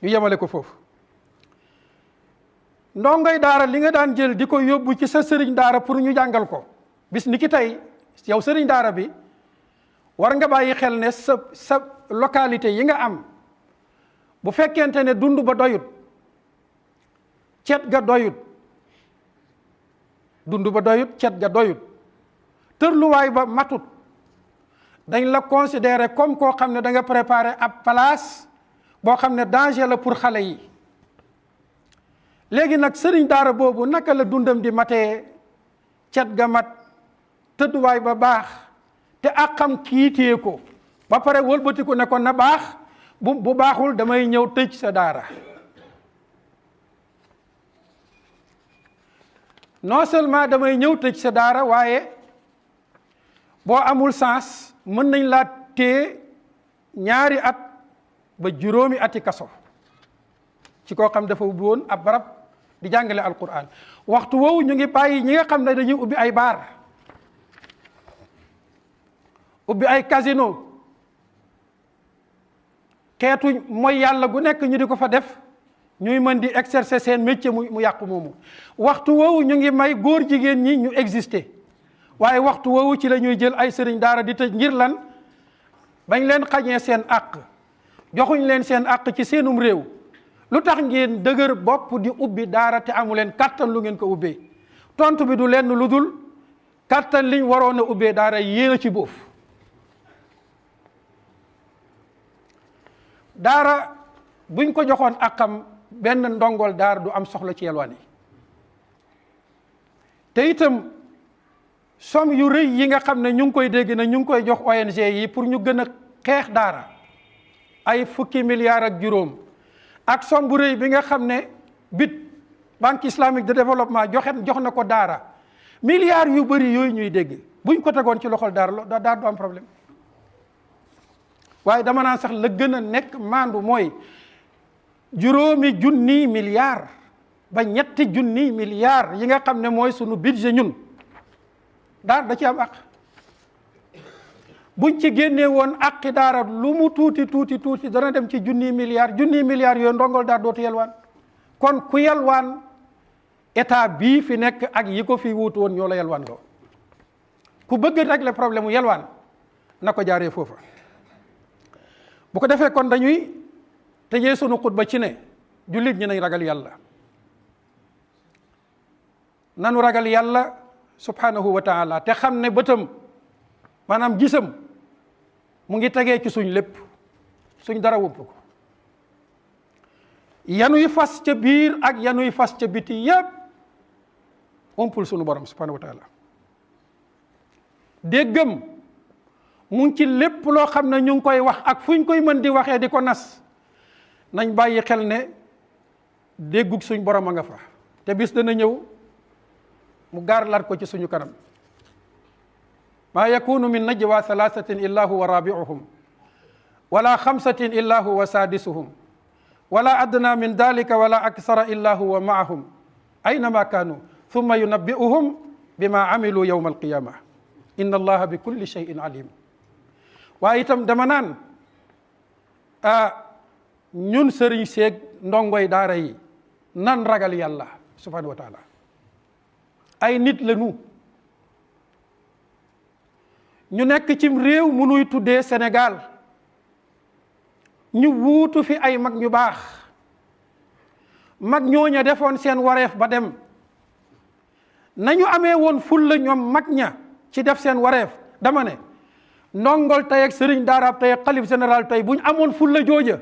ñu yemale ko foofu. ndongoy daara li nga daan jël di ko yóbbu ci sa sëriñ daara pour ñu jàngal ko, bis ni ki tey yow sëriñ daara bi war nga bàyyi xel ne sa localité yi nga am bu fekkente ne dund ba doyut, cet ga doyut, dund ba doyut, cet ga doyut, tërluwaay ba matut, dañ la considérer comme koo xam ne da nga préparer ab place boo xam ne danger la pour xale yi. léegi nag sëriñ daara boobu naka la dundam di matee, cet ga mat, tëdduwaay ba baax, te ak xam kiitee ko ba pare wëlbatiku ne ko na baax, bu baaxul damay ñëw tëj sa daara. non seulement damay ñëw tëj sa daara, waaye boo amul sens mën nañ laa téye 2 at ba 5 ati kaso ci koo xam dafa ubbi woon ab barab di jàngale alquran. waxtu woowu ñu ngi bàyyi ñi nga xam ne dañuy ubbi ay baar, ubbi ay casino, xeetu mooy yàlla gu nekk ñu di ko fa def, ñuy mën di exercer seen métier mu yàqu moomu. waxtu woowu ñu ngi may góor jigéen ñi ñu exister, waaye waxtu woowu ci la ñuy jël ay sëriñ daara di tëj ngir lan? bañ leen xañee seen àq, joxuñ leen seen àq ci seenum réew. lu tax ngeen dëgër bopp di ubbi daara te amu leen kàttan lu ngeen ko ubbee? tontu bi du lenn lu dul kàttan liñ waroon a ubbee daara yéen a ci boof. daara buñ ko joxoon àqam, benn ndongol daara du am soxla ci yelwaan yi. te itam somme yu rëy yi nga xam ne ñu ngi koy dégg na ñu ngi koy jox ONG yi pour ñu gën a xeex daara, ay fukki milliards ak juróom, ak somme bu rëy bi nga xam ne BID, banque islamique de développement jox na ko daara, milliards yu bëri yooyu ñuy dégg buñ ko tegoon ci loxol daara du am problème. waaye dama naan sax la gën a nekk maandu mooy 5 junni milliards ba 3 junni milliards yi nga xam ne mooy sunu budget ñun, daara da ci am àq. buñ ci génnee woon àqi daara lu mu tuuti dana dem ci 1 junni milliards yooyu ndongol daara dootu yelwaan. kon ku yelwaan état bii fi nekk ak yi ko fi wuutu woon ñoo la yelwaan loo. ku bëgg régler problème mu yelwaan na ko jaaree foofa. bu ko defee kon dañuy tëjee sunu xutba ci ne jullit ñi nañ ragal yàlla, nanu ragal yàlla subhanahu wa taala, te xam ne bëtam maanaam gisam mu ngi tegee ci suñ lépp, suñ dara wump ko. yanuy fas ca biir ak yanuy fas ca biti yépp umpul sunu borom subhanahu wa taala. déggam mu ngi ci lépp loo xam ne ñu ngi koy wax ak fu ñu koy mën di waxee di ko nas. nañ bàyyi xel ne déggug suñ borom a nga fa, te bis dana ñëw mu gaarlaat ko ci suñu kanam. maa yakunu min najwa 3 illa huwa rabi'uhum wala 5 illa huwa sadisuhum wala adna min dalika wala aksara illa huwa ma'ahum aynama kanu thumma yunabbi'uhum bima amilu yawma alqiyama inna allaha bi kulli shay'in alim. waaye itam dama naan ñun sëriñ seeg ndongoy daara yi nan ragal yàlla subhanahu wa taala. ay nit la ñu nekk cim réew mu nuy tuddee Sénégal, ñu wuutu fi ay mag ñu baax, mag ñooña defoon seen wareef ba dem. nañu amee woon fulla ñoom mag ña ci def seen wareef, dama ne ndongol tey ak sëriñ daaraab tey ak xalif général tey bu ñu amoon fulla jooja,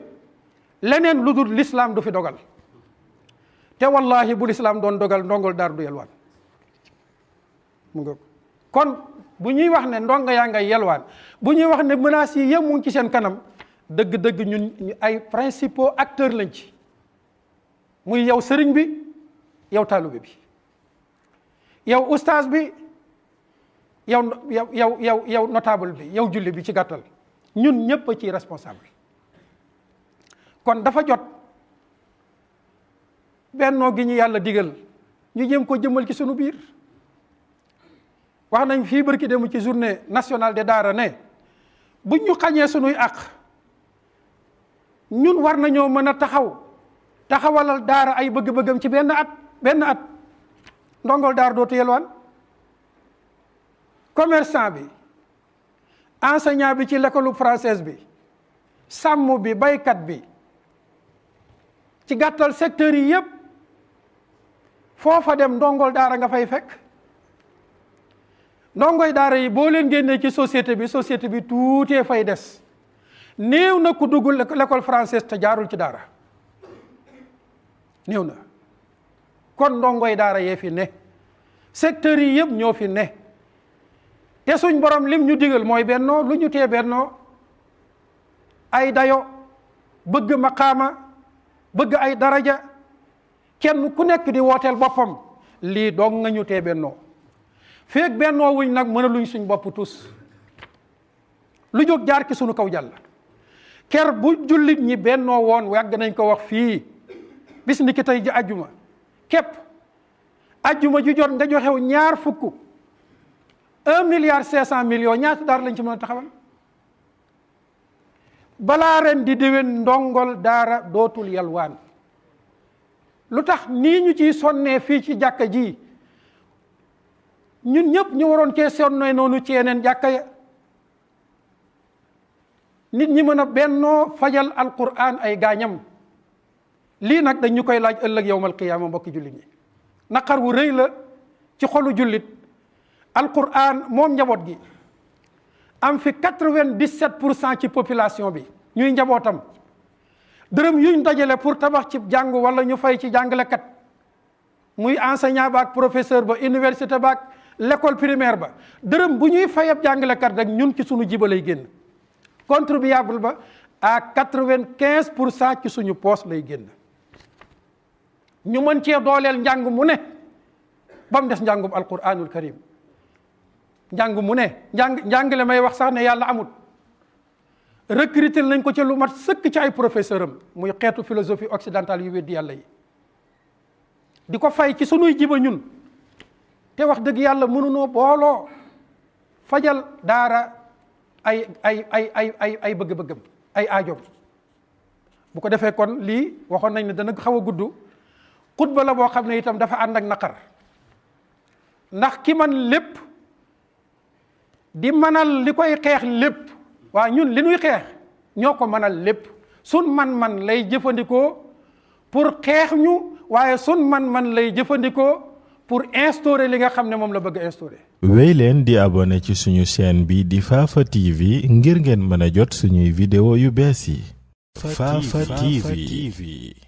leneen lu dul l'islam du fi dogal. te wallahi bu l'islam doon dogal ndongol daar du yelwaan. mu nga kon bu ñuy wax ne ndongo yaa ngay yelwaan, bu ñuy wax ne menaces yi yëpp mu ngi ci seen kanam, dëgg-dëgg ñun ay principaux acteurs lañ ci. muy yow sëriñ bi, yow taalibe bi, yow ustaas bi, yow notable bi, yow julli bi, ci gàttal ñun ñëpp a ciy responsable. kon dafa jot bennoo gi ñu yàlla digal ñu jéem ko jëmal ci sunu biir. wax nañ fii barki dem ci journée nationale des daara ne buñ ñu xañee sunuy àq, ñun war nañoo mën a taxaw taxawalal daara ay bëgg-bëggam ci benn at ndongol daara dootu yelwaan. commerçant bi, enseignant bi ci l'école française bi, sàmm bi, baykat bi, ci gàttal secteur yi yépp foofa dem ndongol daara nga fay fekk. ndongoy daara yi boo leen génnee ci société bi tuutee fay des. néew na ku dugg l'école française te jaarul ci daara, néew na. kon ndongoy daara yee fi ne, secteurs yi yëpp ñoo fi ne. te suñ borom lim ñu digal mooy bennoo. lu ñu tee bennoo? ay dayo, bëgg maqaama, bëgg ay daraja, kenn ku nekk di wooteel boppam. lii dong nga ñu tee bennoo. feeg bennoo wuñ nag mënaluñ suñ bopp tus. lu jóg jaar ci suñu kaw jàll. ker bu jullit ñi bennoo woon yàgg nañ ko wax fii, bis ni ki tey ji ajjuma képp, ajjuma ju jot nga joxew ñaar fukk, 1,5 milliard ñaata daara lañ ci mën a taxawal. balaa ren di déwén ndongol daara dootul yalwaan. lu tax nii ñu ciy sonnee fii ci jàkka ji, ñun ñëpp ñu waroon cee sonnee noonu ci yeneen jàkka ya. nit ñi mën a bennoo fajal alquran ay gaañam. lii nag dañ ñu koy laaj ëllëg yawmal qiyaama mbokki jullit ñi. naqar wu rëy la ci xolu jullit. alquran moom njaboot gi am fi 97% ci population bi ñuy njabootam. dërëm yuñ dajale pour tabax ci jàng wala ñu fay ci jàngalekat, muy enseignant ba ak professeur ba, université ba ak l'école primaire ba, dërëm bu ñuy fay ab jàngalekat rek ñun ci suñu jiba lay génn. contribuable ba à 95% ci suñu poos lay génn. ñu mën cee dooleel njàng mu ne ba mu des njàngum alquranul karim. njàng mu ne njàngale may wax sax ne yàlla amut. recruter nañ ko ci lu mat sëkk ci ay professeur am, muy xeetu philosophie occidentale yu weddi yàlla yi. di ko fay ci sunuy jiba ñun. te wax dëgg yàlla mënunoo booloo fajal daara ay bëgg-bëggam, ay aajoom. bu ko defee kon lii waxoon nañ ne dana xaw a gudd. xutba la boo xam ne itam dafa ànd ak naqar. ndax ki man lépp di manal li koy xeex lépp, waaye ñun li ñuy xeex ñoo ko manal lépp. sun man lay jëfandikoo pour xeex ñu, waaye sun man lay jëfandikoo pour instaurer li nga xam ne moom la bëgg a instaurer. wéy leen di abonné ci suñu chaîne bi di Fafa TV ngir ngeen mën a jot suñuy vidéo yu bees yi. Fafa TV.